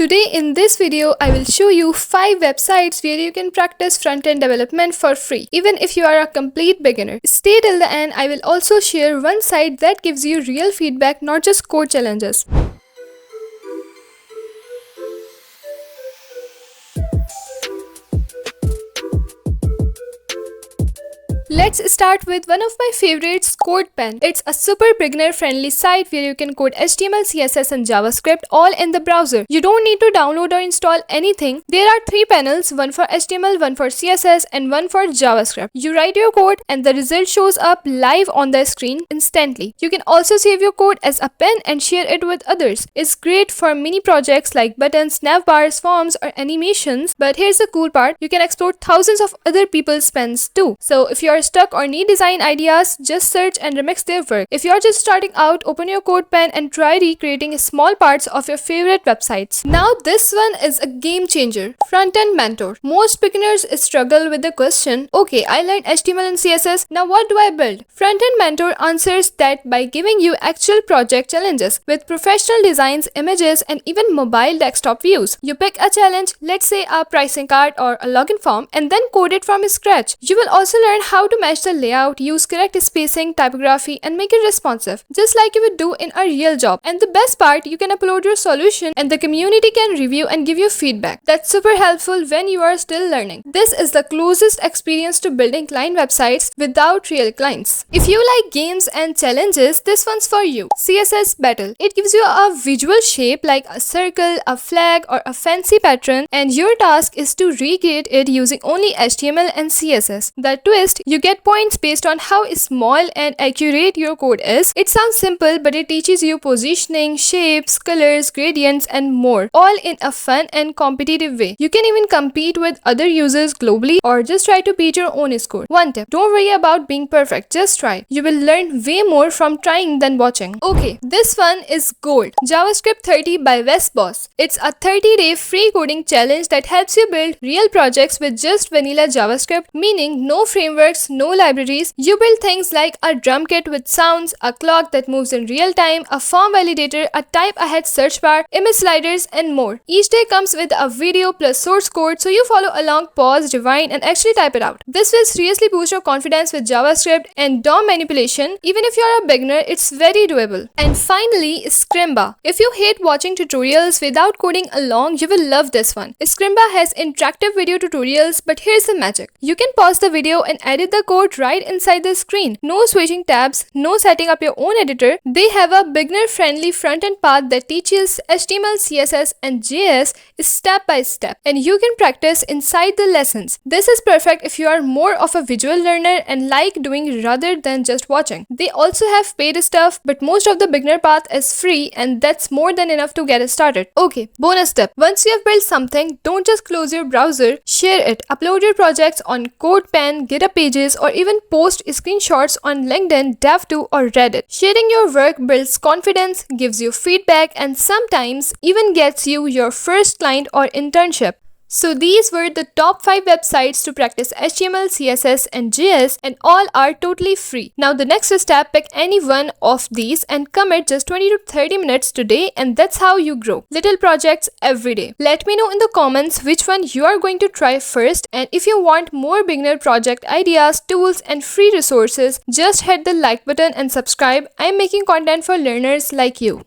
Today in this video, I will show you 5 websites where you can practice front-end development for free, even if you are a complete beginner. Stay till the end. I will also share one site that gives you real feedback, not just code challenges. Let's start with one of my favorites, CodePen. It's a super beginner-friendly site where you can code HTML, CSS and JavaScript all in the browser. You don't need to download or install anything. There are 3 panels, one for HTML, one for CSS and one for JavaScript. You write your code and the result shows up live on the screen instantly. You can also save your code as a pen and share it with others. It's great for mini projects like buttons, navbars, forms or animations. But here's the cool part, you can explore thousands of other people's pens too. So if you are stuck or need design ideas, just search and remix their work. If you're just starting out, open your CodePen and try recreating small parts of your favorite websites. Now this one is a game changer, Frontend Mentor. Most beginners struggle with the question, okay, I learned HTML and CSS, now what do I build? Frontend Mentor answers that by giving you actual project challenges with professional designs, images and even mobile desktop views. You pick a challenge, let's say a pricing card or a login form, and then code it from scratch. You will also learn how to match the layout, use correct spacing, typography and make it responsive, just like you would do in a real job. And the best part, you can upload your solution and the community can review and give you feedback. That's super helpful when you are still learning. This is the closest experience to building client websites without real clients. If you like games and challenges, this one's for you. CSSBattle. It gives you a visual shape like a circle, a flag or a fancy pattern, and your task is to recreate it using only HTML and CSS. The twist, you get points based on how small and accurate your code is. It sounds simple, but it teaches you positioning, shapes, colors, gradients and more, all in a fun and competitive way. You can even compete with other users globally or just try to beat your own score. One tip, don't worry about being perfect, just try. You will learn way more from trying than watching. Okay, this one is gold. JavaScript 30 by Wes Bos. It's a 30-day free coding challenge that helps you build real projects with just vanilla JavaScript, meaning no frameworks, no libraries. You build things like a drum kit with sounds, a clock that moves in real time, a form validator, a type ahead search bar, image sliders and more. Each day comes with a video plus source code, so you follow along, pause, rewind and actually type it out. This will seriously boost your confidence with JavaScript and DOM manipulation. Even if you are a beginner, it's very doable. And finally, Scrimba. If you hate watching tutorials without coding along, you will love this one. Scrimba has interactive video tutorials, but here's the magic. You can pause the video and edit the code right inside the screen. No switching tabs, no setting up your own editor. They have a beginner-friendly front-end path that teaches HTML, CSS and JS step by step, and you can practice inside the lessons. This is perfect if you are more of a visual learner and like doing rather than just watching. They also have paid stuff, but most of the beginner path is free and that's more than enough to get started. Okay, bonus tip. Once you have built something, don't just close your browser, share it. Upload your projects on CodePen, GitHub pages or even post screenshots on LinkedIn, Dev2 or Reddit. Sharing your work builds confidence, gives you feedback and sometimes even gets you your first client or internship. So these were the top 5 websites to practice HTML, CSS and JS, and all are totally free. Now the next step, pick any one of these and commit just 20 to 30 minutes today, and that's how you grow little projects every day. Let me know in the comments which one you are going to try first, and if you want more beginner project ideas, tools and free resources, just hit the like button and subscribe. I'm making content for learners like you.